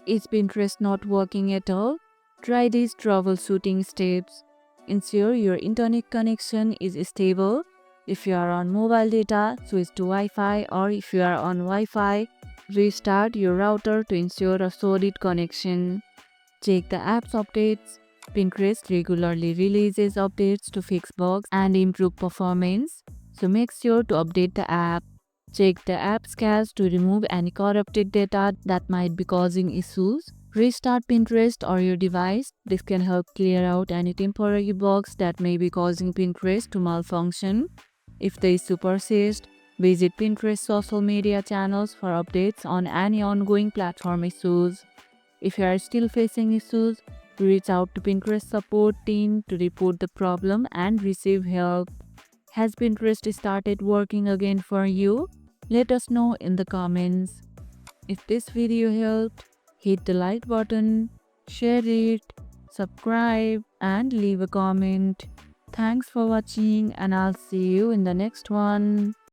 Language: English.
Is Pinterest not working at all? Try these troubleshooting steps. Ensure your internet connection is stable. If you are on mobile data, switch to Wi-Fi, or if you are on Wi-Fi, restart your router to ensure a solid connection. Check the app's updates. Pinterest regularly releases updates to fix bugs and improve performance, so make sure to update the app. Check the app's cache to remove any corrupted data that might be causing issues. Restart Pinterest or your device. This can help clear out any temporary bugs that may be causing Pinterest to malfunction. If the issue persists, visit Pinterest social media channels for updates on any ongoing platform issues. If you are still facing issues, reach out to Pinterest support team to report the problem and receive help. Has Pinterest started working again for you? Let us know in the comments. If this video helped, hit the like button, share it, subscribe, and leave a comment. Thanks for watching, and I'll see you in the next one.